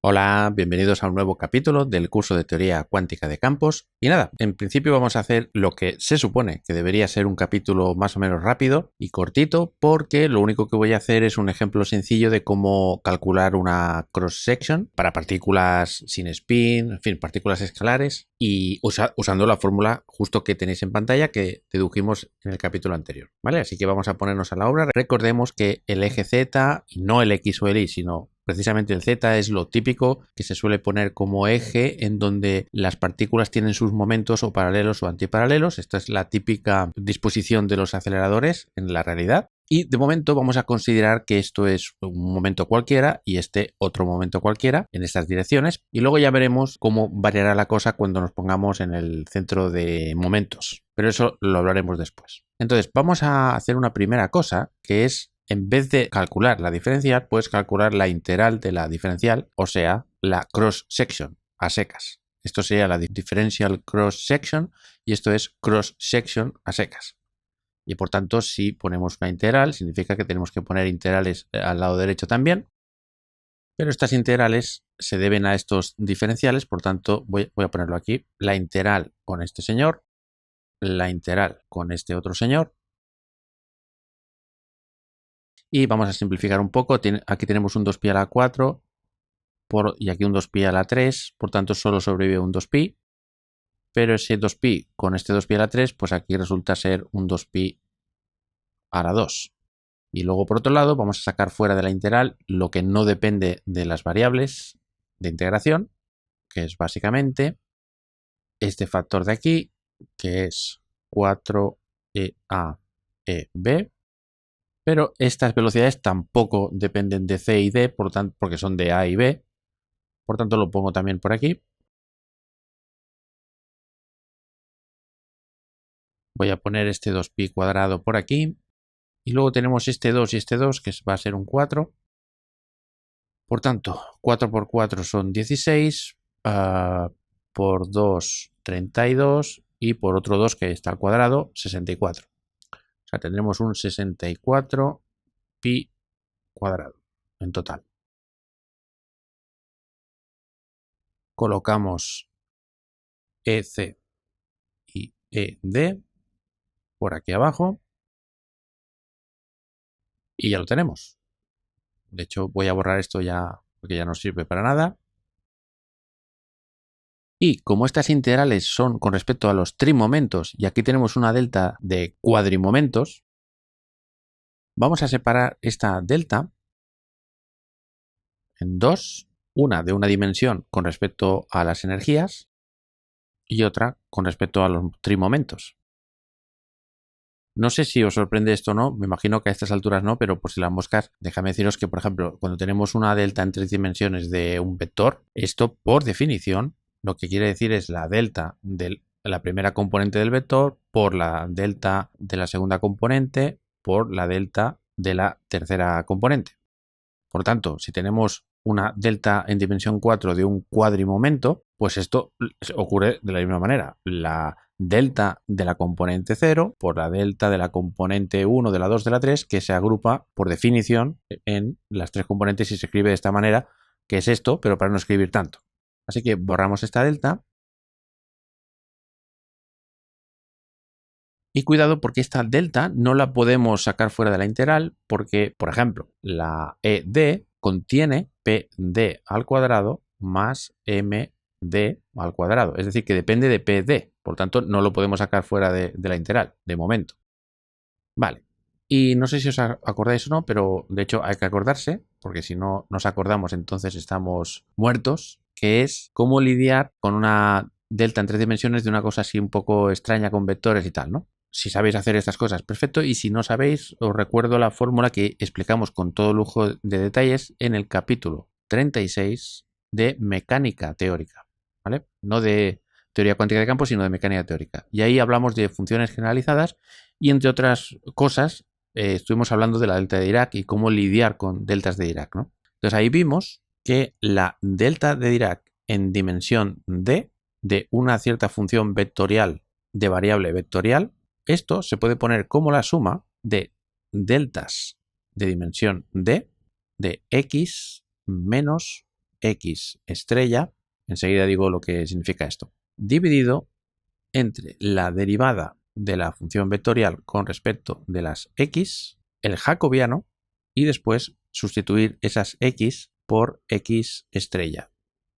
Hola, bienvenidos a un nuevo capítulo del curso de teoría cuántica de campos. Y nada, en principio vamos a hacer lo que se supone que debería ser un capítulo más o menos rápido y cortito, porque lo único que voy a hacer es un ejemplo sencillo de cómo calcular una cross-section para partículas sin spin, en fin, partículas escalares, y usando la fórmula justo que tenéis en pantalla que dedujimos en el capítulo anterior, ¿vale? Así que vamos a ponernos a la obra. Recordemos que el eje Z, y no el X o el Y, sino precisamente el Z es lo típico que se suele poner como eje en donde las partículas tienen sus momentos o paralelos o antiparalelos. Esta es la típica disposición de los aceleradores en la realidad. Y de momento vamos a considerar que esto es un momento cualquiera y este otro momento cualquiera en estas direcciones. Y luego ya veremos cómo variará la cosa cuando nos pongamos en el centro de momentos. Pero eso lo hablaremos después. Entonces vamos a hacer una primera cosa que es, en vez de calcular la diferencial, puedes calcular la integral de la diferencial, o sea, la cross section a secas. Esto sería la differential cross section y esto es cross section a secas. Y por tanto, si ponemos una integral, significa que tenemos que poner integrales al lado derecho también. Pero estas integrales se deben a estos diferenciales, por tanto, voy a ponerlo aquí. La integral con este señor, la integral con este otro señor. Y vamos a simplificar un poco. Aquí tenemos un 2pi a la 4 y aquí un 2pi a la 3. Por tanto, solo sobrevive un 2pi. Pero ese 2pi con este 2pi a la 3, pues aquí resulta ser un 2pi a la 2. Y luego, por otro lado, vamos a sacar fuera de la integral lo que no depende de las variables de integración, que es básicamente este factor de aquí, que es 4EA EB. Pero estas velocidades tampoco dependen de C y D, por tanto, porque son de A y B. Por tanto, lo pongo también por aquí. Voy a poner este 2pi cuadrado por aquí. Y luego tenemos este 2 y este 2, que va a ser un 4. Por tanto, 4 por 4 son 16. Por 2, 32. Y por otro 2 que está al cuadrado, 64. O sea, tendremos un 64 pi cuadrado en total. Colocamos EC y ED por aquí abajo y ya lo tenemos. De hecho, voy a borrar esto ya porque ya no sirve para nada. Y como estas integrales son con respecto a los trimomentos y aquí tenemos una delta de cuadrimomentos, vamos a separar esta delta en dos, una de una dimensión con respecto a las energías y otra con respecto a los trimomentos. No sé si os sorprende esto o no, me imagino que a estas alturas no, pero por si las moscas, déjame deciros que, por ejemplo, cuando tenemos una delta en 3 dimensiones de un vector, esto por definición lo que quiere decir es la delta de la primera componente del vector por la delta de la segunda componente por la delta de la tercera componente. Por tanto, si tenemos una delta en dimensión 4 de un cuadrimomento, pues esto ocurre de la misma manera. La delta de la componente 0 por la delta de la componente 1, de la 2, de la 3, que se agrupa por definición en las tres componentes y se escribe de esta manera, que es esto, pero para no escribir tanto. Así que borramos esta delta. Y cuidado porque esta delta no la podemos sacar fuera de la integral porque, por ejemplo, la ED contiene PD al cuadrado más MD al cuadrado. Es decir, que depende de PD. Por tanto, no lo podemos sacar fuera de la integral, de momento. Vale. Y no sé si os acordáis o no, pero de hecho hay que acordarse, porque si no nos acordamos entonces estamos muertos, que es cómo lidiar con una delta en 3 dimensiones de una cosa así un poco extraña con vectores y tal, ¿no? Si sabéis hacer estas cosas, perfecto. Y si no sabéis, os recuerdo la fórmula que explicamos con todo lujo de detalles en el capítulo 36 de mecánica teórica, ¿vale? No de teoría cuántica de campos, sino de mecánica teórica. Y ahí hablamos de funciones generalizadas y, entre otras cosas, estuvimos hablando de la delta de Dirac y cómo lidiar con deltas de Dirac, ¿no? Entonces ahí vimos que la delta de Dirac en dimensión D de una cierta función vectorial de variable vectorial, esto se puede poner como la suma de deltas de dimensión D de x menos x estrella, enseguida digo lo que significa esto, dividido entre la derivada de la función vectorial con respecto de las x, el jacobiano, y después sustituir esas x por x estrella.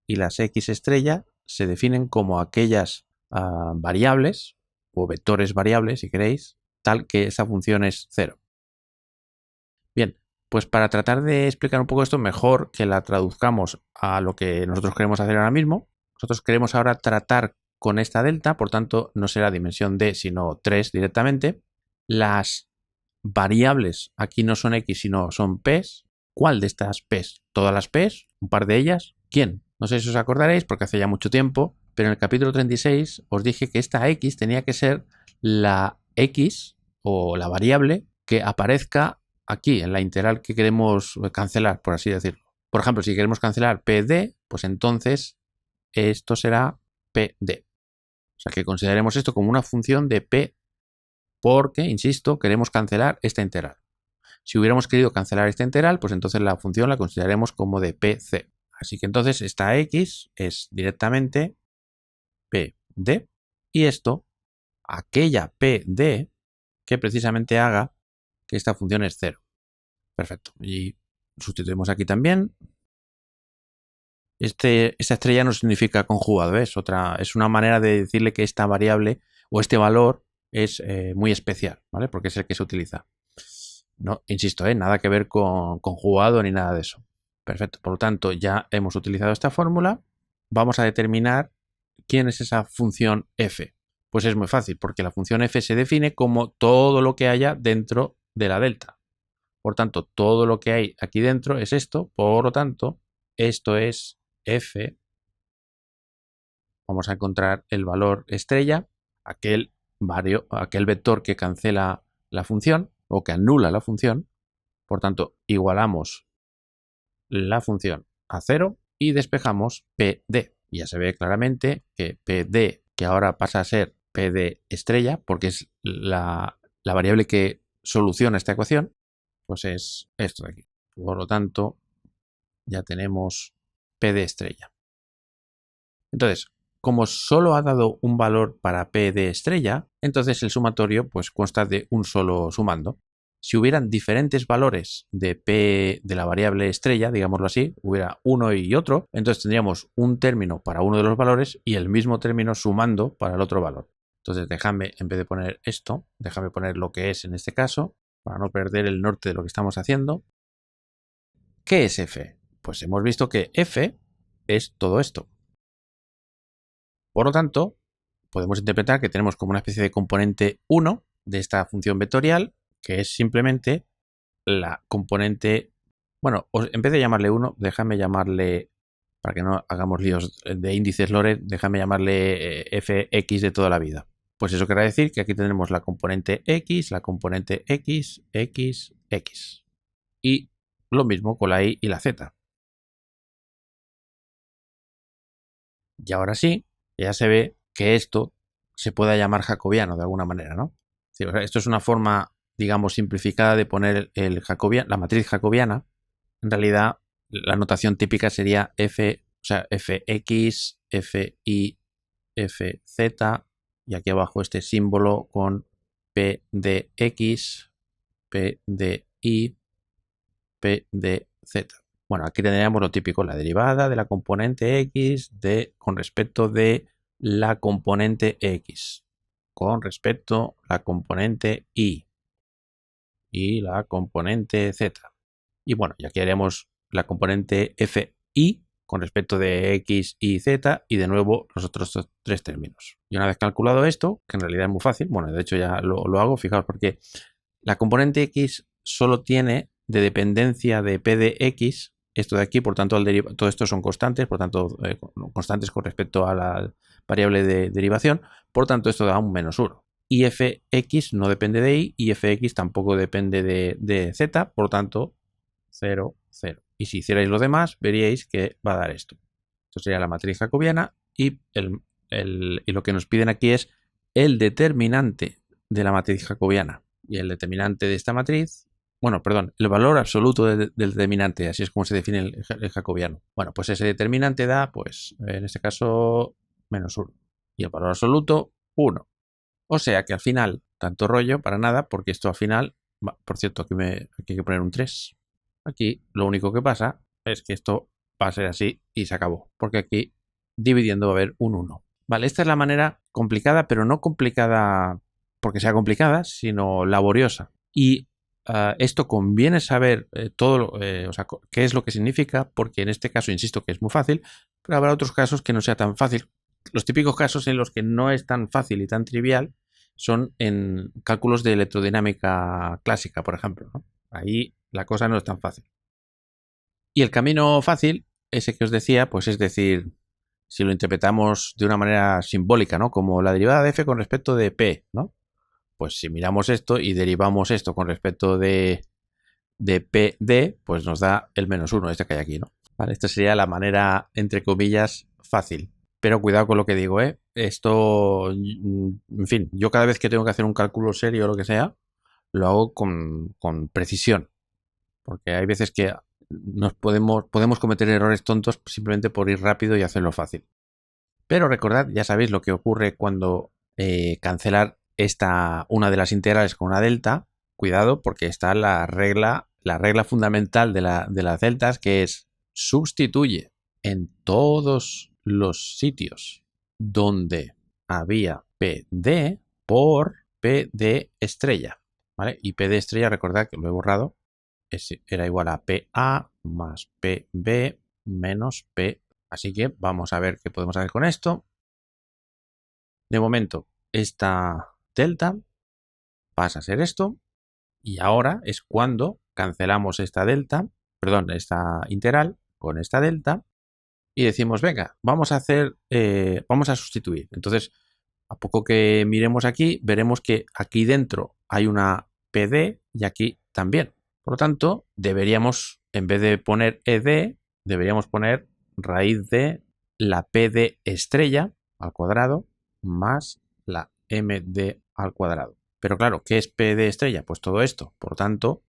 Y las x estrella se definen como aquellas variables o vectores variables, si queréis, tal que esa función es 0. Bien, pues para tratar de explicar un poco esto, mejor que la traduzcamos a lo que nosotros queremos hacer ahora mismo. Nosotros queremos ahora tratar con esta delta, por tanto no será dimensión d, sino 3 directamente. Las variables aquí no son x, sino son p's. ¿Cuál de estas p's? ¿Todas las p's? ¿Un par de ellas? ¿Quién? No sé si os acordaréis, porque hace ya mucho tiempo, pero en el capítulo 36 os dije que esta x tenía que ser la x o la variable que aparezca aquí en la integral que queremos cancelar, por así decirlo. Por ejemplo, si queremos cancelar pd, pues entonces esto será pd. O sea que consideremos esto como una función de p porque, insisto, queremos cancelar esta integral. Si hubiéramos querido cancelar esta integral, pues entonces la función la consideraremos como de pc. Así que entonces esta x es directamente pd y esto, aquella pd que precisamente haga que esta función es 0. Perfecto. Y sustituimos aquí también. Esta estrella no significa conjugado, es una manera de decirle que esta variable o este valor es muy especial, ¿vale? Porque es el que se utiliza. No, insisto, nada que ver con conjugado ni nada de eso. Perfecto. Por lo tanto, ya hemos utilizado esta fórmula. Vamos a determinar quién es esa función f. Pues es muy fácil, porque la función f se define como todo lo que haya dentro de la delta. Por tanto, todo lo que hay aquí dentro es esto. Por lo tanto, esto es f. Vamos a encontrar el valor estrella, aquel vector que cancela la función o que anula la función. Por tanto, igualamos la función a 0 y despejamos pd. Ya se ve claramente que pd, que ahora pasa a ser pd estrella, porque es la variable que soluciona esta ecuación, pues es esto de aquí. Por lo tanto, ya tenemos pd estrella. Entonces, como solo ha dado un valor para pd estrella, entonces el sumatorio pues consta de un solo sumando. Si hubieran diferentes valores de p de la variable estrella, digámoslo así, hubiera uno y otro, entonces tendríamos un término para uno de los valores y el mismo término sumando para el otro valor. Entonces déjame, en vez de poner esto, déjame poner lo que es en este caso, para no perder el norte de lo que estamos haciendo. ¿Qué es f? Pues hemos visto que f es todo esto. Por lo tanto, podemos interpretar que tenemos como una especie de componente 1 de esta función vectorial, que es simplemente la componente, bueno, en vez de llamarle 1, déjame llamarle, para que no hagamos líos de índices Lorentz, déjame llamarle fx de toda la vida. Pues eso querrá decir que aquí tenemos la componente x, la componente x, x, x. Y lo mismo con la y y la z. Y ahora sí, ya se ve que esto se pueda llamar jacobiano de alguna manera, ¿no? Sí, o sea, esto es una forma, digamos, simplificada de poner la matriz jacobiana. En realidad, la notación típica sería f, o sea, fx, fi, fz, y aquí abajo este símbolo con p de x, p de y, p de z. Bueno, aquí tendríamos lo típico, la derivada de la componente x con respecto de la componente x, con respecto a la componente y la componente z. Y bueno, y aquí haremos la componente fi con respecto de x y z y de nuevo los otros tres términos. Y una vez calculado esto, que en realidad es muy fácil, bueno, de hecho ya lo hago, fijaos, porque la componente x solo tiene de dependencia de p de x esto de aquí, por tanto, todo esto son constantes, por tanto, constantes con respecto a la variable de derivación, por tanto, esto da un menos 1. Y fx no depende de y fx tampoco depende de z, por tanto, 0, 0. Y si hicierais lo demás, veríais que va a dar esto. Esto sería la matriz jacobiana y lo que nos piden aquí es el determinante de la matriz jacobiana. Y el determinante de esta matriz Bueno, perdón, el valor absoluto del determinante, así es como se define el jacobiano. Bueno, pues ese determinante da, pues, en este caso, -1. Y el valor absoluto, 1. O sea que al final, tanto rollo para nada, porque esto al final, por cierto, aquí hay que poner un 3. Aquí lo único que pasa es que esto va a ser así y se acabó, porque aquí dividiendo va a haber un 1. Vale, esta es la manera complicada, pero no complicada porque sea complicada, sino laboriosa. Y esto conviene saber o sea, qué es lo que significa, porque en este caso insisto que es muy fácil, pero habrá otros casos que no sea tan fácil. Los típicos casos en los que no es tan fácil y tan trivial son en cálculos de electrodinámica clásica, por ejemplo, ¿no? Ahí la cosa no es tan fácil. Y el camino fácil, ese que os decía, pues es decir, si lo interpretamos de una manera simbólica, ¿no? Como la derivada de f con respecto de p, ¿no? Pues si miramos esto y derivamos esto con respecto de PD, pues nos da el -1, este que hay aquí, ¿no? Vale, esta sería la manera, entre comillas, fácil. Pero cuidado con lo que digo, ¿eh? Esto, en fin, yo cada vez que tengo que hacer un cálculo serio o lo que sea, lo hago con precisión. Porque hay veces que podemos cometer errores tontos simplemente por ir rápido y hacerlo fácil. Pero recordad, ya sabéis lo que ocurre cuando cancelar una de las integrales con una delta. Cuidado, porque está la regla fundamental de las deltas, que es sustituye en todos los sitios donde había PD por PD estrella. ¿Vale? Y PD estrella, recordad que lo he borrado, era igual a PA más PB menos P. Así que vamos a ver qué podemos hacer con esto. De momento, esta delta pasa a ser esto. Y ahora es cuando cancelamos esta delta, perdón, esta integral con esta delta. Y decimos, venga, vamos a sustituir. Entonces, a poco que miremos aquí, veremos que aquí dentro hay una PD y aquí también. Por lo tanto, deberíamos, en vez de poner ED, deberíamos poner raíz de la PD estrella al cuadrado más la MD al cuadrado. Pero claro, ¿qué es PD estrella? Pues todo esto. Por lo tanto,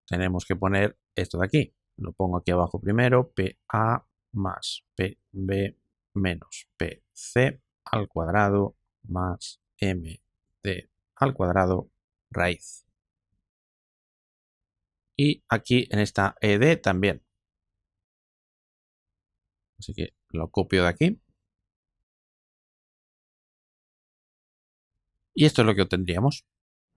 tenemos que poner esto de aquí. Lo pongo aquí abajo primero, PA más PB menos PC al cuadrado más MD al cuadrado raíz. Y aquí en esta ED también. Así que lo copio de aquí. Y esto es lo que obtendríamos.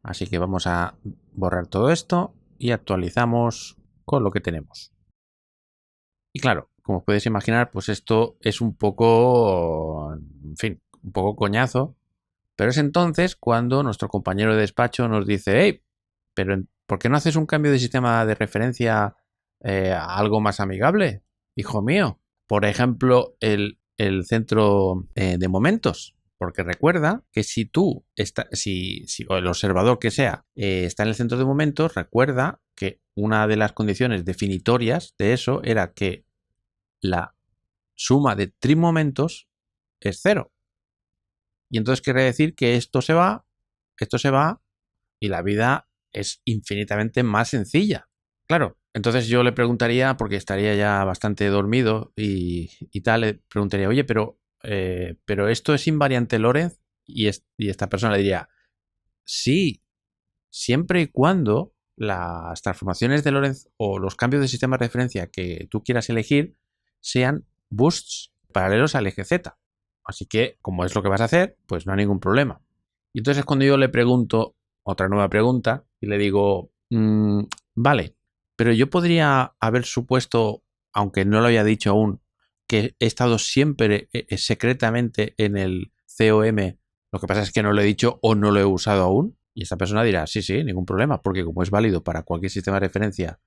Así que vamos a borrar todo esto y actualizamos con lo que tenemos. Y claro, como os podéis imaginar, pues esto es un poco, en fin, un poco coñazo. Pero es entonces cuando nuestro compañero de despacho nos dice, hey, pero ¿por qué no haces un cambio de sistema de referencia a algo más amigable, hijo mío? Por ejemplo, el centro de momentos. Porque recuerda que si tú, o el observador que sea, está en el centro de momentos, recuerda que una de las condiciones definitorias de eso era que la suma de trimomentos es 0. Y entonces quiere decir que esto se va y la vida es infinitamente más sencilla. Claro, entonces yo le preguntaría, porque estaría ya bastante dormido y tal, le preguntaría, oye, pero esto es invariante Lorentz, y esta persona le diría, sí, siempre y cuando las transformaciones de Lorentz o los cambios de sistema de referencia que tú quieras elegir sean bursts paralelos al eje Z. Así que, como es lo que vas a hacer, pues no hay ningún problema. Y entonces es cuando yo le pregunto otra nueva pregunta y le digo, vale, pero yo podría haber supuesto, aunque no lo haya dicho aún, que he estado siempre secretamente en el COM. Lo que pasa es que no lo he dicho o no lo he usado aún. Y esta persona dirá, sí, sí, ningún problema, porque como es válido para cualquier sistema de referencia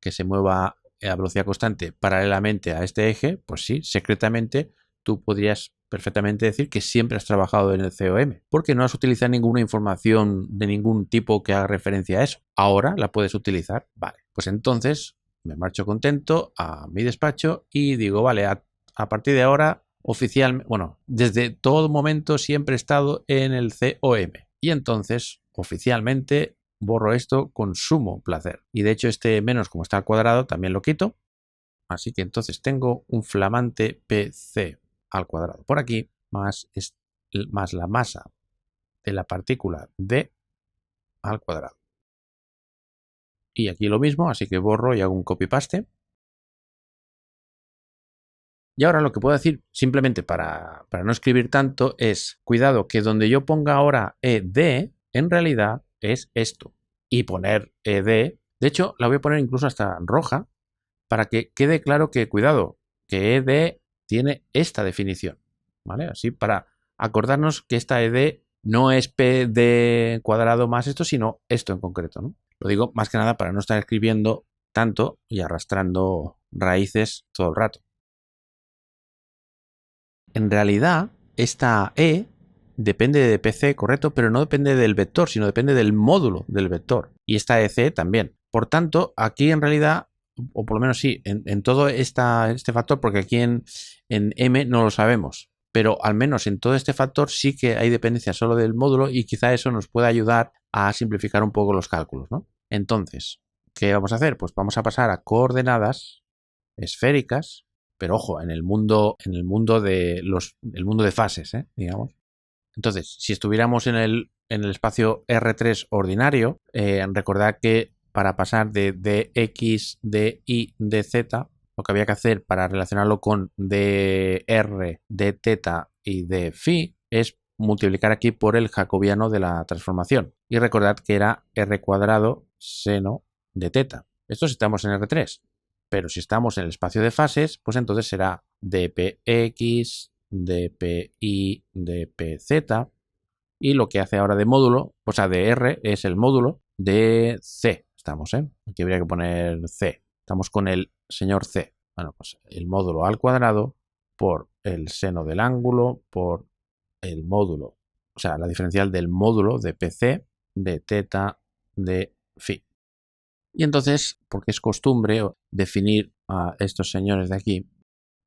que se mueva a velocidad constante paralelamente a este eje, pues sí, secretamente tú podrías perfectamente decir que siempre has trabajado en el COM, porque no has utilizado ninguna información de ningún tipo que haga referencia a eso. Ahora la puedes utilizar. Vale, pues entonces me marcho contento a mi despacho y digo, vale, a partir de ahora oficialmente, bueno, desde todo momento siempre he estado en el COM. Y entonces, oficialmente, borro esto con sumo placer. Y de hecho este menos, como está al cuadrado, también lo quito. Así que entonces tengo un flamante PC al cuadrado por aquí, más la masa de la partícula D al cuadrado. Y aquí lo mismo, así que borro y hago un copy-paste. Y ahora lo que puedo decir, simplemente para no escribir tanto, es, cuidado, que donde yo ponga ahora ED, en realidad es esto. Y poner ED, de hecho, la voy a poner incluso hasta roja, para que quede claro que, cuidado, que ED tiene esta definición, ¿vale? Así para acordarnos que esta ED no es PD cuadrado más esto, sino esto en concreto, ¿no? Lo digo más que nada para no estar escribiendo tanto y arrastrando raíces todo el rato. En realidad, esta E depende de PC, correcto, pero no depende del vector, sino depende del módulo del vector. Y esta EC también. Por tanto, aquí en realidad, o por lo menos sí, en todo este factor, porque aquí en M no lo sabemos, pero al menos en todo este factor sí que hay dependencia solo del módulo y quizá eso nos pueda ayudar a simplificar un poco los cálculos, ¿no? Entonces, ¿qué vamos a hacer? Pues vamos a pasar a coordenadas esféricas, pero ojo, en el mundo de fases, digamos. Entonces, si estuviéramos en el espacio R3 ordinario, recordad que para pasar de dx, dy, dz, lo que había que hacer para relacionarlo con dr, dθ y dφ es multiplicar aquí por el jacobiano de la transformación. Y recordad que era r cuadrado seno de θ. Esto si estamos en R3. Pero si estamos en el espacio de fases, pues entonces será dpx, dpi, dpz. Y lo que hace ahora de módulo, o sea, de R, es el módulo de C. Estamos, aquí habría que poner C. Estamos con el señor C. Bueno, pues el módulo al cuadrado por el seno del ángulo, por el módulo, o sea, la diferencial del módulo de PC, de θ, de phi. Y entonces, porque es costumbre definir a estos señores de aquí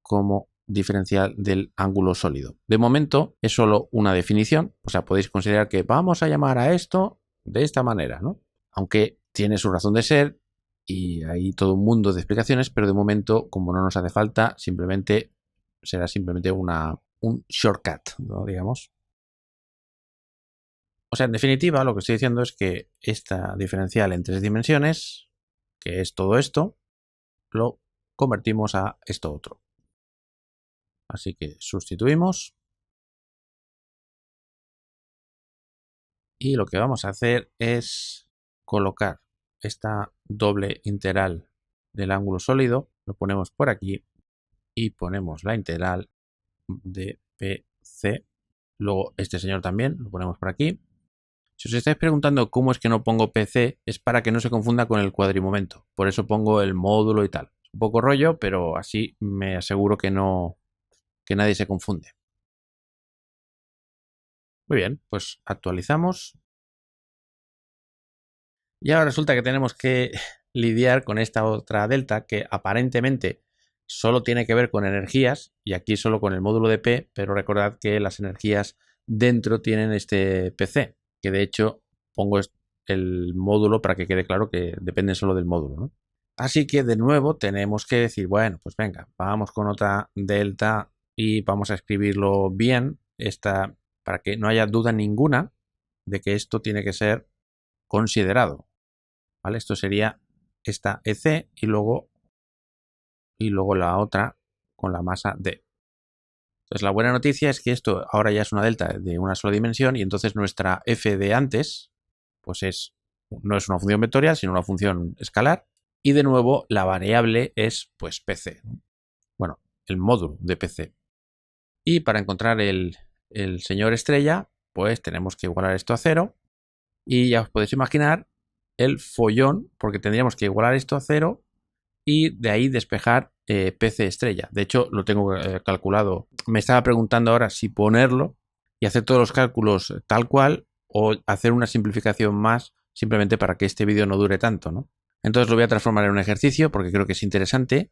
como diferencial del ángulo sólido. De momento es solo una definición, o sea, podéis considerar que vamos a llamar a esto de esta manera, ¿no? Aunque tiene su razón de ser y hay todo un mundo de explicaciones, pero de momento, como no nos hace falta, será simplemente un shortcut, ¿no? Digamos. O sea, en definitiva, lo que estoy diciendo es que esta diferencial en 3 dimensiones, que es todo esto, lo convertimos a esto otro. Así que sustituimos. Y lo que vamos a hacer es colocar esta doble integral del ángulo sólido. Lo ponemos por aquí y ponemos la integral de PC. Luego este señor también lo ponemos por aquí. Si os estáis preguntando cómo es que no pongo PC, es para que no se confunda con el cuadrimomento. Por eso pongo el módulo y tal. Un poco rollo, pero así me aseguro que nadie se confunde. Muy bien, pues actualizamos. Y ahora resulta que tenemos que lidiar con esta otra delta que aparentemente solo tiene que ver con energías y aquí solo con el módulo de P, pero recordad que las energías dentro tienen este PC, que de hecho pongo el módulo para que quede claro que depende solo del módulo, ¿no? Así que de nuevo tenemos que decir, bueno, pues venga, vamos con otra delta y vamos a escribirlo bien, para que no haya duda ninguna de que esto tiene que ser considerado. ¿Vale? Esto sería esta EC y luego la otra con la masa D. Entonces la buena noticia es que esto ahora ya es una delta de una sola dimensión y entonces nuestra f de antes pues no es una función vectorial sino una función escalar y de nuevo la variable es pues PC. Bueno, el módulo de PC. Y para encontrar el señor estrella pues tenemos que igualar esto a 0 y ya os podéis imaginar el follón, porque tendríamos que igualar esto a 0 y de ahí despejar PC estrella. De hecho, lo tengo calculado. Me estaba preguntando ahora si ponerlo y hacer todos los cálculos tal cual o hacer una simplificación más simplemente para que este vídeo no dure tanto, ¿no? Entonces lo voy a transformar en un ejercicio porque creo que es interesante.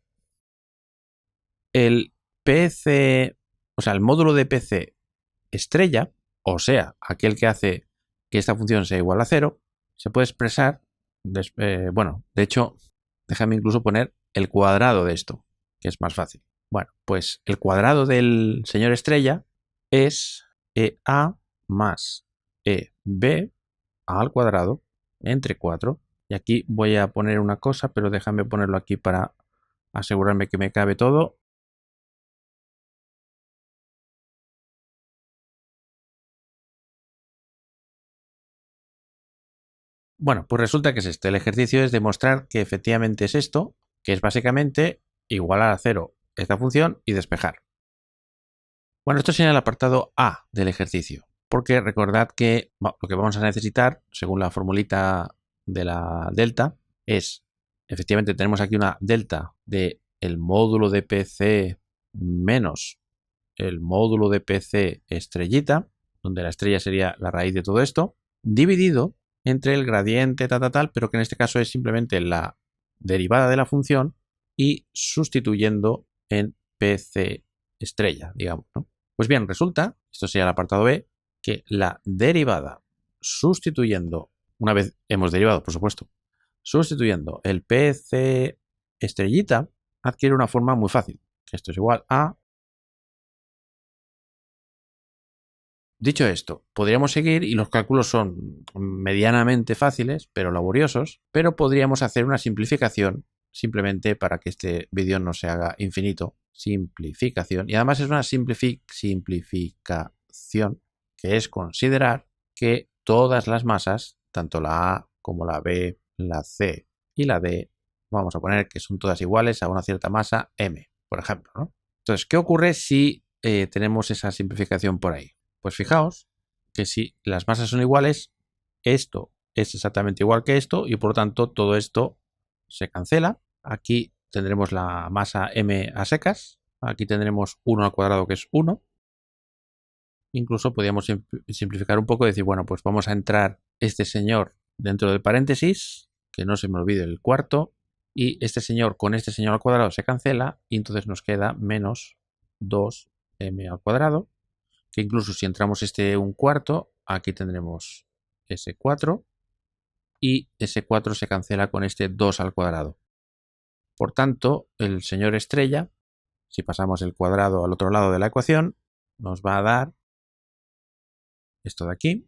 El PC, o sea, el módulo de PC estrella, o sea, aquel que hace que esta función sea igual a 0, se puede expresar, bueno, de hecho, déjame incluso poner el cuadrado de esto, que es más fácil. Bueno, pues el cuadrado del señor estrella es EA más EB al cuadrado entre 4. Y aquí voy a poner una cosa, pero déjame ponerlo aquí para asegurarme que me cabe todo. Bueno, pues resulta que es esto. El ejercicio es demostrar que efectivamente es esto, que es básicamente igualar a 0 esta función y despejar. Bueno, esto sería el apartado A del ejercicio, porque recordad que lo que vamos a necesitar, según la formulita de la delta, es, efectivamente tenemos aquí una delta de el módulo de PC menos el módulo de PC estrellita, donde la estrella sería la raíz de todo esto, dividido entre el gradiente tal, pero que en este caso es simplemente la derivada de la función y sustituyendo en PC estrella, digamos, ¿no? Pues bien, resulta, esto sería el apartado B, que la derivada sustituyendo, una vez hemos derivado, por supuesto, sustituyendo el PC estrellita, adquiere una forma muy fácil, que esto es igual a... Dicho esto, podríamos seguir y los cálculos son medianamente fáciles, pero laboriosos, pero podríamos hacer una simplificación simplemente para que este vídeo no se haga infinito. Simplificación. Y además es una simplificación que es considerar que todas las masas, tanto la A como la B, la C y la D, vamos a poner que son todas iguales a una cierta masa M, por ejemplo, ¿no? Entonces, ¿qué ocurre si tenemos esa simplificación por ahí? Pues fijaos que si las masas son iguales, esto es exactamente igual que esto y por lo tanto todo esto se cancela. Aquí tendremos la masa m a secas. Aquí tendremos 1 al cuadrado, que es 1. Incluso podríamos simplificar un poco y decir, bueno, pues vamos a entrar este señor dentro del paréntesis, que no se me olvide el cuarto, y este señor con este señor al cuadrado se cancela y entonces nos queda menos 2m al cuadrado, que incluso si entramos este un cuarto, aquí tendremos ese 4 y ese 4 se cancela con este 2 al cuadrado. Por tanto, el señor estrella, si pasamos el cuadrado al otro lado de la ecuación, nos va a dar esto de aquí.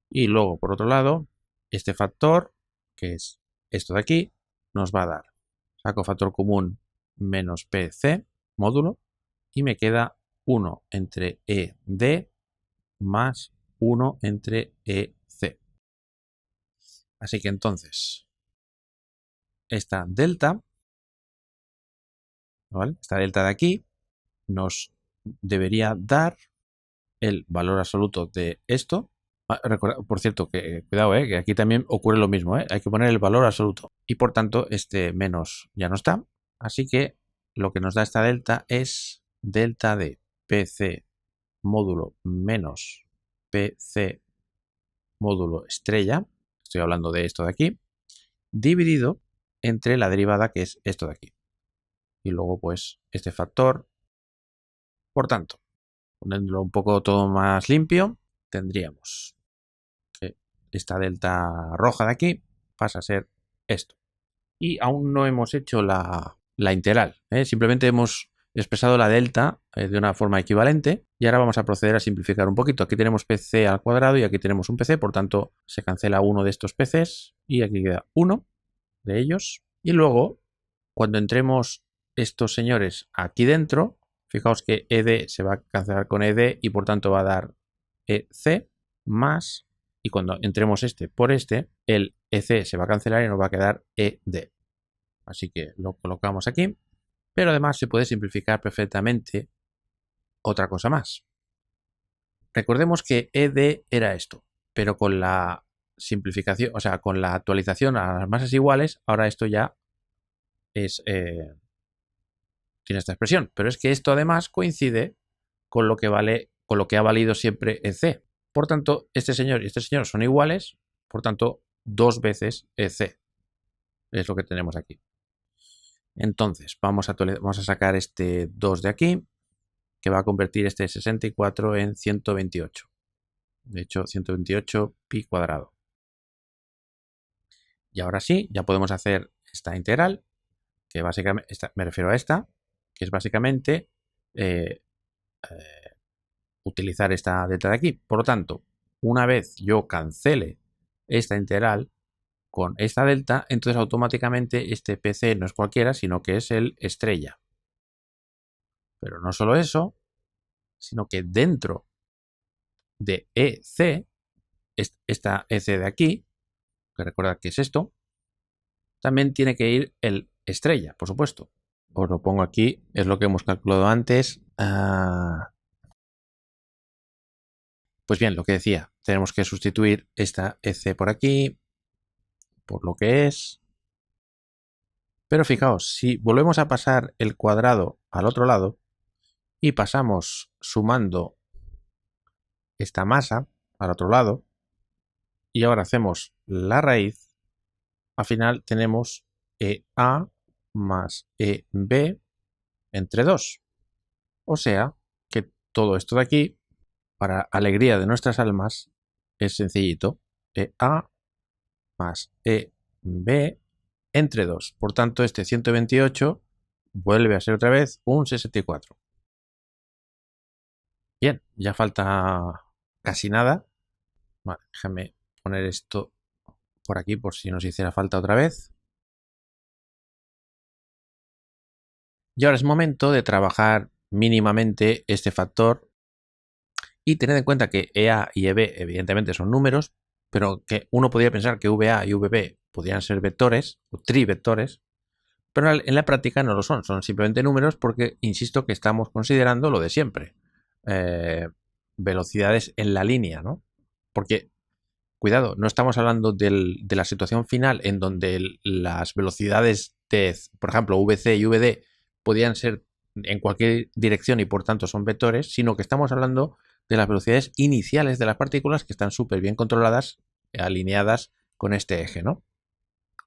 Y luego, por otro lado, este factor, que es esto de aquí, nos va a dar, saco factor común menos PC, módulo, y me queda 1 entre ED más 1 entre EC. Así que entonces, esta delta, ¿vale? Esta delta de aquí nos debería dar el valor absoluto de esto. Por cierto, que cuidado, que aquí también ocurre lo mismo, hay que poner el valor absoluto. Y por tanto, este menos ya no está. Así que lo que nos da esta delta es delta de PC módulo menos PC módulo estrella. Estoy hablando de esto de aquí. Dividido entre la derivada, que es esto de aquí. Y luego, pues, este factor. Por tanto, poniéndolo un poco todo más limpio, tendríamos que esta delta roja de aquí pasa a ser esto. Y aún no hemos hecho la integral, simplemente hemos expresado la delta de una forma equivalente y ahora vamos a proceder a simplificar un poquito. Aquí tenemos PC al cuadrado y aquí tenemos un PC, por tanto se cancela uno de estos PCs y aquí queda uno de ellos. Y luego, cuando entremos estos señores aquí dentro, fijaos que ED se va a cancelar con ED y por tanto va a dar EC más, y cuando entremos este por este, el EC se va a cancelar y nos va a quedar ED. Así que lo colocamos aquí, pero además se puede simplificar perfectamente otra cosa más. Recordemos que ED era esto, pero con la simplificación, o sea, con la actualización a las masas iguales, ahora esto ya es tiene esta expresión, pero es que esto además coincide con lo que ha valido siempre EC. Por tanto, este señor y este señor son iguales, por tanto, 2 veces EC es lo que tenemos aquí. Entonces, vamos a sacar este 2 de aquí, que va a convertir este 64 en 128. De hecho, 128 pi cuadrado. Y ahora sí, ya podemos hacer esta integral, que básicamente, me refiero a esta, que es básicamente eh, utilizar esta delta de aquí. Por lo tanto, una vez yo cancele esta integral con esta delta, entonces automáticamente este PC no es cualquiera, sino que es el estrella. Pero no solo eso, sino que dentro de EC, esta EC de aquí, que recuerda que es esto, también tiene que ir el estrella, por supuesto. Os lo pongo aquí, es lo que hemos calculado antes. Pues bien, lo que decía, tenemos que sustituir esta EC por aquí, por lo que es. Pero fijaos, si volvemos a pasar el cuadrado al otro lado y pasamos sumando esta masa al otro lado, y ahora hacemos la raíz, al final tenemos EA más EB entre 2. O sea que todo esto de aquí, para alegría de nuestras almas, es sencillito. EA más EB entre 2. Por tanto, este 128 vuelve a ser otra vez un 64. Bien, ya falta casi nada. Vale, déjame poner esto por aquí por si nos hiciera falta otra vez. Y ahora es momento de trabajar mínimamente este factor y tener en cuenta que EA y EB evidentemente son números, pero que uno podría pensar que VA y VB podrían ser vectores o trivectores, pero en la práctica no lo son simplemente números porque insisto que estamos considerando lo de siempre, velocidades en la línea, ¿no? Porque, cuidado, no estamos hablando de la situación final en donde las velocidades de, por ejemplo, VC y VD podían ser en cualquier dirección y por tanto son vectores, sino que estamos hablando de las velocidades iniciales de las partículas que están súper bien controladas, alineadas con este eje, ¿no?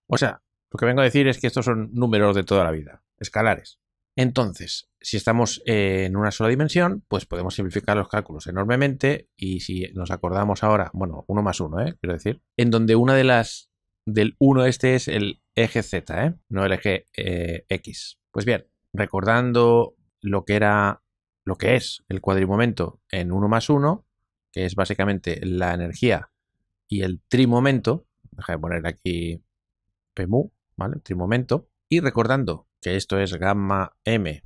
O sea, lo que vengo a decir es que estos son números de toda la vida, escalares. Entonces, si estamos en una sola dimensión, pues podemos simplificar los cálculos enormemente y si nos acordamos ahora, bueno, 1 más 1, quiero decir, en donde una de las del 1 este es el eje Z, no el eje X. Pues bien, recordando lo que es el cuadrimomento en 1 más 1, que es básicamente la energía y el trimomento, déjame poner aquí PMU, ¿vale? Trimomento, y recordando que esto es gamma M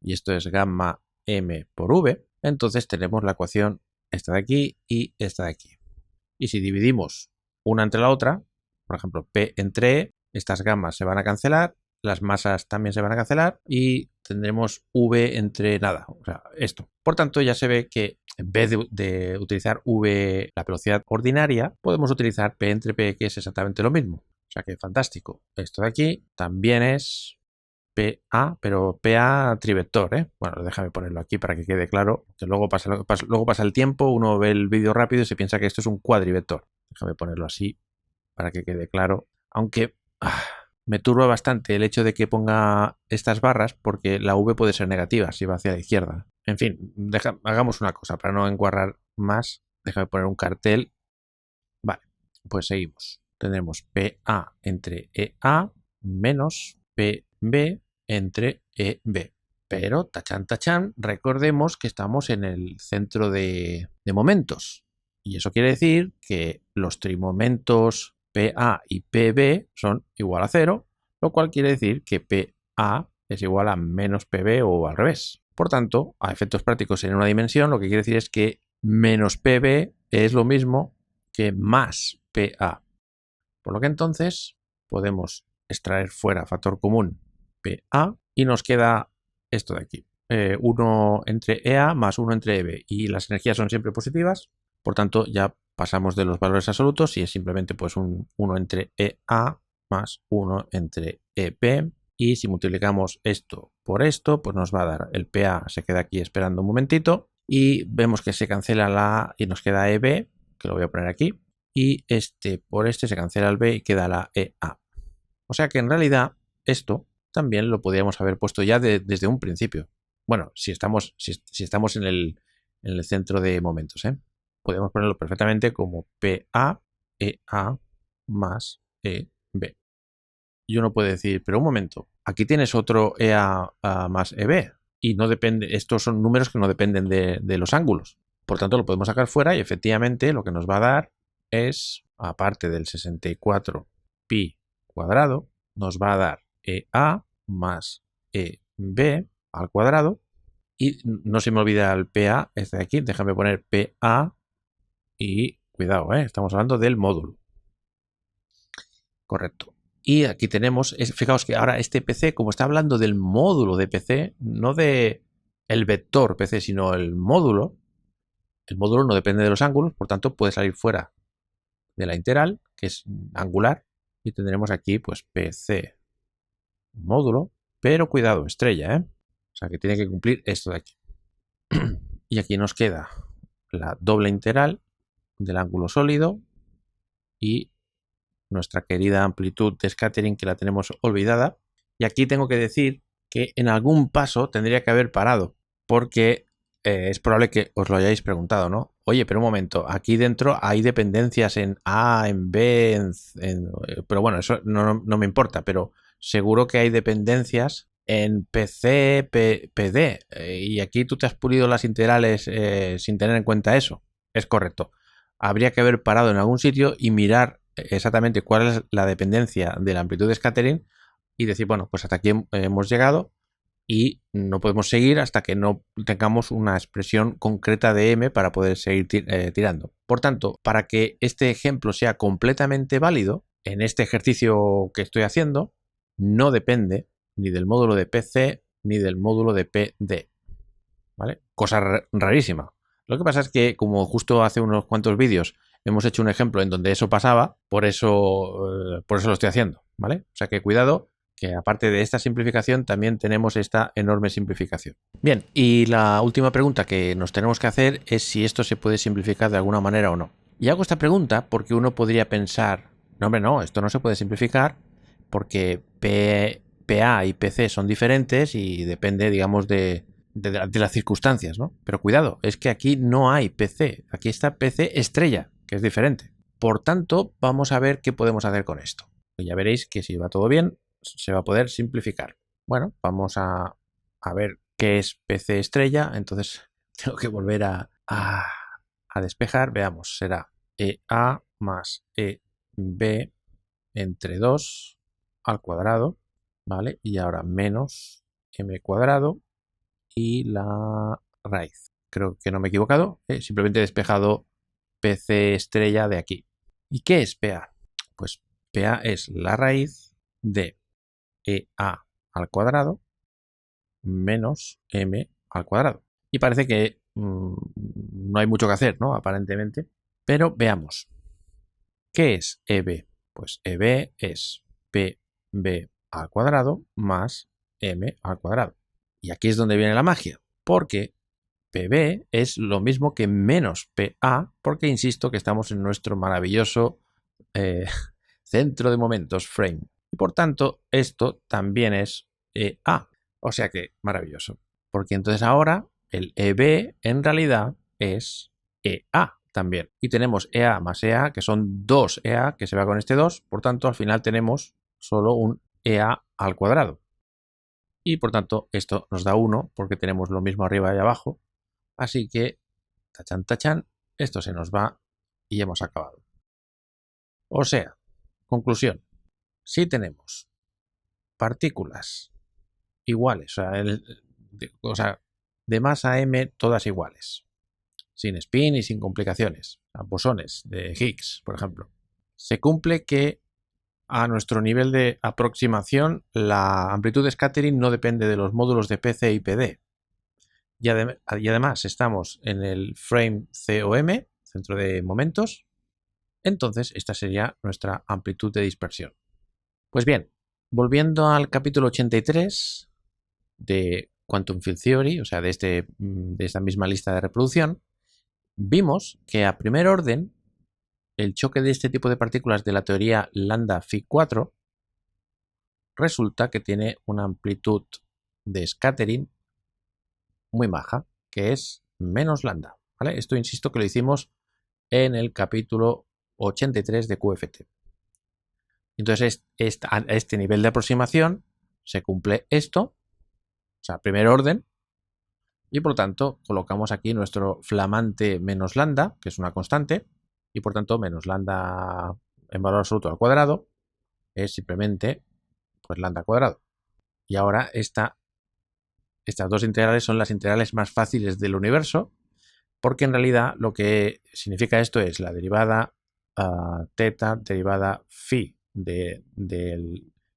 y esto es gamma M por V, entonces tenemos la ecuación esta de aquí y esta de aquí. Y si dividimos una entre la otra, por ejemplo, P entre E, estas gammas se van a cancelar, las masas también se van a cancelar y tendremos V entre nada, o sea, esto. Por tanto, ya se ve que en vez de utilizar V, la velocidad ordinaria, podemos utilizar P entre P, que es exactamente lo mismo. O sea que fantástico. Esto de aquí también es PA, pero PA trivector, ¿eh? Bueno, déjame ponerlo aquí para que quede claro, que luego pasa el tiempo, uno ve el vídeo rápido y se piensa que esto es un cuadrivector. Déjame ponerlo así para que quede claro. Aunque me turba bastante el hecho de que ponga estas barras porque la V puede ser negativa si va hacia la izquierda. En fin, hagamos una cosa para no enguarrar más. Déjame poner un cartel. Vale, pues seguimos. Tendremos PA entre EA menos PB entre EB. Pero, tachan, tachan, recordemos que estamos en el centro de momentos. Y eso quiere decir que los trimomentos PA y PB son igual a 0, lo cual quiere decir que PA es igual a menos PB o al revés. Por tanto, a efectos prácticos en una dimensión, lo que quiere decir es que menos PB es lo mismo que más PA. Por lo que entonces podemos extraer fuera factor común PA y nos queda esto de aquí. 1 entre EA más 1 entre EB. Y las energías son siempre positivas. Por tanto, ya pasamos de los valores absolutos y es simplemente pues un 1 entre EA más 1 entre EP. Y si multiplicamos esto por esto, pues nos va a dar el PA, se queda aquí esperando un momentito. Y vemos que se cancela la A y nos queda EB, que lo voy a poner aquí. Y este por este se cancela el B y queda la EA. O sea que en realidad esto también lo podríamos haber puesto ya desde un principio. Bueno, si estamos en el centro de momentos, podemos ponerlo perfectamente como PA, EA más E B. Y uno puede decir, pero un momento, aquí tienes otro EA más EB y no depende, estos son números que no dependen de los ángulos. Por tanto, lo podemos sacar fuera y efectivamente lo que nos va a dar es, aparte del 64 pi cuadrado, nos va a dar EA más EB al cuadrado. Y no se me olvida el PA, este de aquí, déjame poner PA y cuidado, estamos hablando del módulo. Correcto. Y aquí tenemos, fijaos que ahora este PC, como está hablando del módulo de PC, no de el vector PC, sino el módulo no depende de los ángulos, por tanto puede salir fuera de la integral, que es angular, y tendremos aquí pues PC módulo, pero cuidado, estrella, o sea que tiene que cumplir esto de aquí. Y aquí nos queda la doble integral del ángulo sólido y nuestra querida amplitud de scattering que la tenemos olvidada. Y aquí tengo que decir que en algún paso tendría que haber parado, porque es probable que os lo hayáis preguntado, ¿no? Oye, pero un momento, aquí dentro hay dependencias en A, en B, pero bueno, eso no me importa, pero seguro que hay dependencias en PC, PD, y aquí tú te has pulido las integrales sin tener en cuenta eso. Es correcto. Habría que haber parado en algún sitio y mirar exactamente cuál es la dependencia de la amplitud de scattering y decir, bueno, pues hasta aquí hemos llegado y no podemos seguir hasta que no tengamos una expresión concreta de m para poder seguir tirando. Por tanto, para que este ejemplo sea completamente válido, en este ejercicio que estoy haciendo, no depende ni del módulo de PC ni del módulo de PD. ¿Vale? Cosa rarísima. Lo que pasa es que, como justo hace unos cuantos vídeos hemos hecho un ejemplo en donde eso pasaba, por eso lo estoy haciendo, ¿vale? O sea que cuidado, que aparte de esta simplificación también tenemos esta enorme simplificación. Bien, y la última pregunta que nos tenemos que hacer es si esto se puede simplificar de alguna manera o no. Y hago esta pregunta porque uno podría pensar, no hombre, no, esto no se puede simplificar porque PA y PC son diferentes y depende, digamos, de las circunstancias, ¿no? Pero cuidado, es que aquí no hay PC, aquí está PC estrella, que es diferente. Por tanto, vamos a ver qué podemos hacer con esto. Y ya veréis que si va todo bien, se va a poder simplificar. Bueno, vamos a ver qué es PC estrella, entonces tengo que volver a despejar. Veamos, será EA más EB entre 2 al cuadrado, ¿vale? Y ahora menos m cuadrado y la raíz. Creo que no me he equivocado, simplemente he despejado PC estrella de aquí. ¿Y qué es PA? Pues PA es la raíz de EA al cuadrado menos M al cuadrado. Y parece que no hay mucho que hacer, ¿no? Aparentemente. Pero veamos. ¿Qué es EB? Pues EB es PB al cuadrado más M al cuadrado. Y aquí es donde viene la magia, porque PB es lo mismo que menos PA, porque insisto que estamos en nuestro maravilloso centro de momentos frame. Y por tanto, esto también es EA. O sea que maravilloso. Porque entonces ahora el EB en realidad es EA también. Y tenemos EA más EA, que son 2 EA, que se va con este 2. Por tanto, al final tenemos solo un EA al cuadrado. Y por tanto, esto nos da 1, porque tenemos lo mismo arriba y abajo. Así que, tachan, tachan, esto se nos va y hemos acabado. O sea, conclusión, si tenemos partículas iguales, o sea, de masa m todas iguales, sin spin y sin complicaciones, bosones de Higgs, por ejemplo, se cumple que a nuestro nivel de aproximación la amplitud de scattering no depende de los módulos de PC y PD. Y además estamos en el frame COM, centro de momentos, entonces esta sería nuestra amplitud de dispersión. Pues bien, volviendo al capítulo 83 de Quantum Field Theory, o sea, de esta misma lista de reproducción, vimos que a primer orden el choque de este tipo de partículas de la teoría lambda phi 4 resulta que tiene una amplitud de scattering muy maja, que es menos lambda, ¿vale? Esto insisto que lo hicimos en el capítulo 83 de QFT. Entonces, a este nivel de aproximación se cumple esto, o sea, primer orden, y por lo tanto colocamos aquí nuestro flamante menos lambda, que es una constante, y por tanto menos lambda en valor absoluto al cuadrado es simplemente pues lambda cuadrado. Y ahora estas dos integrales son las integrales más fáciles del universo, porque en realidad lo que significa esto es la derivada teta derivada phi de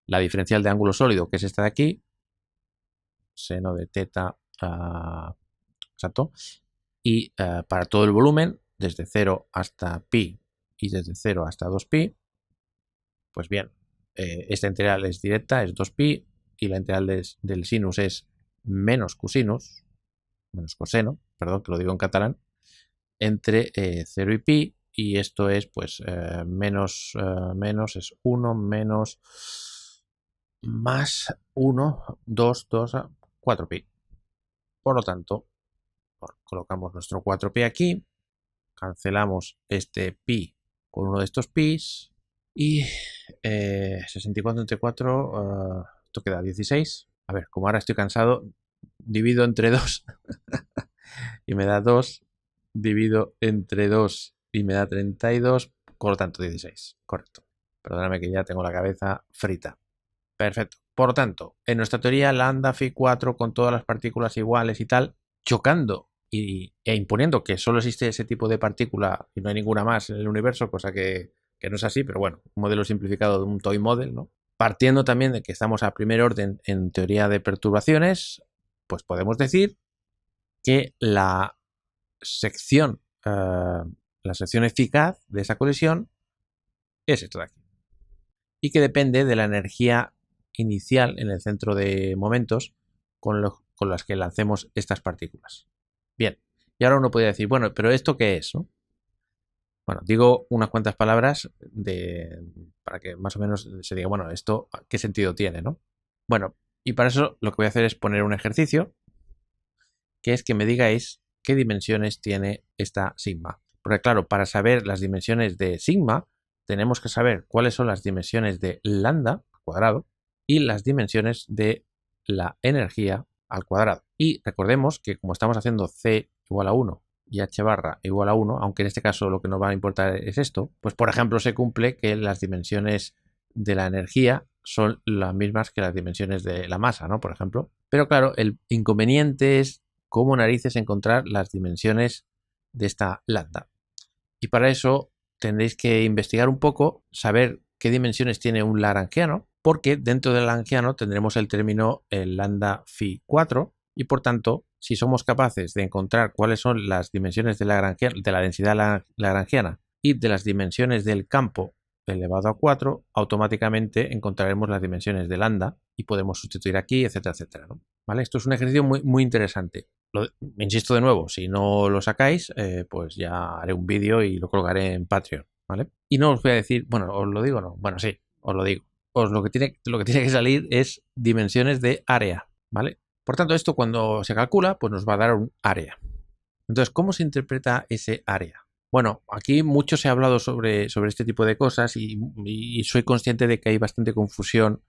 la diferencial de ángulo sólido, que es esta de aquí, seno de teta, exacto, y para todo el volumen, desde 0 hasta pi y desde 0 hasta 2pi, pues bien, esta integral es directa, es 2pi, y la integral del sinus es menos cosinus, menos coseno, perdón, que lo digo en catalán, entre 0 y pi, y esto es pues menos es 1 menos más 1, 2, 2, 4pi. Por lo tanto, colocamos nuestro 4pi aquí, cancelamos este pi con uno de estos pi's y 64 entre 4, esto queda 16. A ver, como ahora estoy cansado, divido entre 2 y me da 2, divido entre 2 y me da 32, por lo tanto 16, correcto. Perdóname que ya tengo la cabeza frita. Perfecto. Por lo tanto, en nuestra teoría lambda phi 4 con todas las partículas iguales y tal, chocando e imponiendo que solo existe ese tipo de partícula y no hay ninguna más en el universo, cosa que no es así, pero bueno, un modelo simplificado de un toy model, ¿no? Partiendo también de que estamos a primer orden en teoría de perturbaciones, pues podemos decir que la sección eficaz de esa colisión es esto de aquí. Y que depende de la energía inicial en el centro de momentos con las que lancemos estas partículas. Bien, y ahora uno podría decir, bueno, pero ¿esto qué es? ¿No? Bueno, digo unas cuantas palabras para que más o menos se diga, bueno, ¿esto qué sentido tiene? ¿No? Bueno, y para eso lo que voy a hacer es poner un ejercicio, que es que me digáis qué dimensiones tiene esta sigma. Porque claro, para saber las dimensiones de sigma, tenemos que saber cuáles son las dimensiones de lambda al cuadrado y las dimensiones de la energía al cuadrado. Y recordemos que como estamos haciendo C igual a 1 y H barra igual a 1, aunque en este caso lo que nos va a importar es esto, pues por ejemplo se cumple que las dimensiones de la energía son las mismas que las dimensiones de la masa, ¿no? Por ejemplo. Pero claro, el inconveniente es cómo narices encontrar las dimensiones de esta lambda. Y para eso tendréis que investigar un poco, saber qué dimensiones tiene un lagrangiano, porque dentro del lagrangiano tendremos el término el lambda phi 4 y por tanto, si somos capaces de encontrar cuáles son las dimensiones de la densidad lagrangiana y de las dimensiones del campo elevado a 4, automáticamente encontraremos las dimensiones de lambda y podemos sustituir aquí, etcétera, etcétera, ¿no? ¿Vale? Esto es un ejercicio muy, muy interesante. Insisto de nuevo, si no lo sacáis, pues ya haré un vídeo y lo colgaré en Patreon, ¿vale? Y no os voy a decir, bueno, os lo digo, no, bueno, sí, os lo digo. Lo que tiene que salir es dimensiones de área, ¿vale? Por tanto, esto cuando se calcula, pues nos va a dar un área. Entonces, ¿cómo se interpreta ese área? Bueno, aquí mucho se ha hablado sobre este tipo de cosas y soy consciente de que hay bastante confusión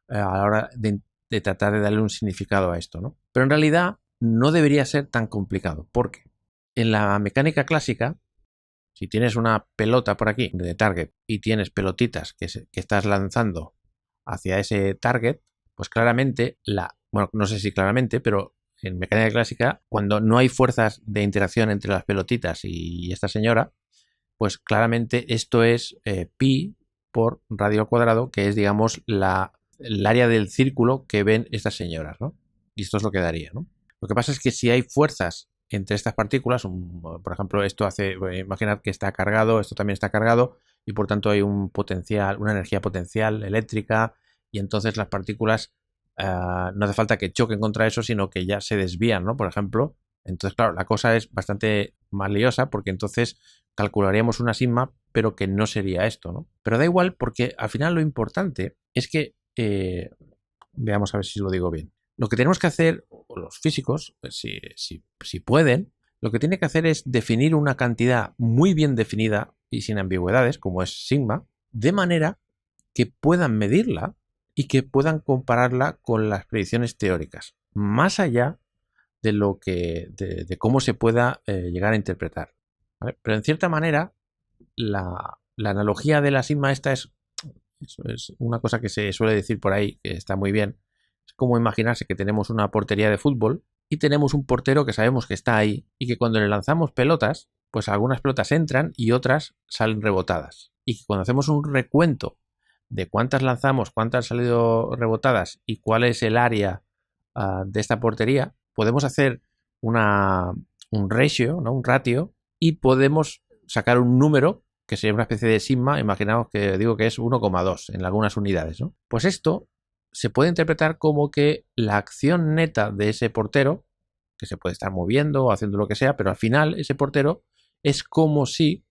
a la hora de tratar de darle un significado a esto, ¿no? Pero en realidad no debería ser tan complicado, porque en la mecánica clásica, si tienes una pelota por aquí de target y tienes pelotitas que estás lanzando hacia ese target, pues claramente bueno, no sé si claramente, pero en mecánica clásica, cuando no hay fuerzas de interacción entre las pelotitas y esta señora, pues claramente esto es pi por radio al cuadrado, que es, digamos, el área del círculo que ven estas señoras, ¿no? Y esto es lo que daría, ¿no? Lo que pasa es que si hay fuerzas entre estas partículas, por ejemplo, esto hace, imaginad que está cargado, esto también está cargado, y por tanto hay un potencial, una energía potencial eléctrica, y entonces las partículas no hace falta que choquen contra eso, sino que ya se desvían, ¿no? Por ejemplo. Entonces, claro, la cosa es bastante más liosa porque entonces calcularíamos una sigma, pero que no sería esto, ¿no? Pero da igual porque al final lo importante es que, veamos a ver si lo digo bien. Lo que tenemos que hacer, o los físicos, pues, si pueden, lo que tiene que hacer es definir una cantidad muy bien definida y sin ambigüedades, como es sigma, de manera que puedan medirla y que puedan compararla con las predicciones teóricas, más allá de lo que de cómo se pueda llegar a interpretar, ¿vale? Pero en cierta manera la analogía de la sigma esta es una cosa que se suele decir por ahí, que está muy bien. Es como imaginarse que tenemos una portería de fútbol y tenemos un portero que sabemos que está ahí y que cuando le lanzamos pelotas, pues algunas pelotas entran y otras salen rebotadas. Y que cuando hacemos un recuento de cuántas lanzamos, cuántas han salido rebotadas y cuál es el área de esta portería, podemos hacer un ratio, ¿no? Un ratio, y podemos sacar un número que sería una especie de sigma. Imaginaos que digo que es 1,2 en algunas unidades, ¿no? Pues esto se puede interpretar como que la acción neta de ese portero, que se puede estar moviendo o haciendo lo que sea, pero al final ese portero es como si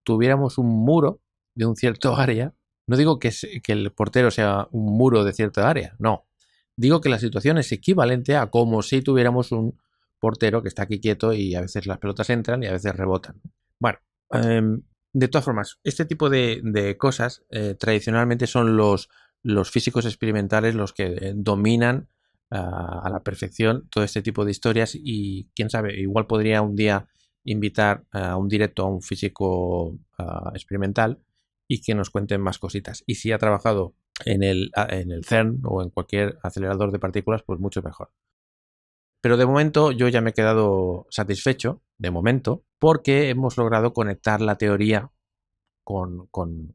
tuviéramos un muro de un cierto área. No digo que el portero sea un muro de cierta área, no. Digo que la situación es equivalente a como si tuviéramos un portero que está aquí quieto y a veces las pelotas entran y a veces rebotan. Bueno, de todas formas, este tipo de cosas tradicionalmente son los físicos experimentales los que dominan a la perfección todo este tipo de historias, y quién sabe, igual podría un día invitar a un directo a un físico experimental y que nos cuenten más cositas. Y si ha trabajado en el CERN o en cualquier acelerador de partículas, pues mucho mejor. Pero de momento yo ya me he quedado satisfecho, de momento, porque hemos logrado conectar la teoría con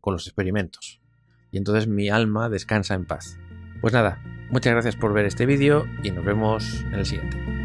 los experimentos. Y entonces mi alma descansa en paz. Pues nada, muchas gracias por ver este vídeo y nos vemos en el siguiente.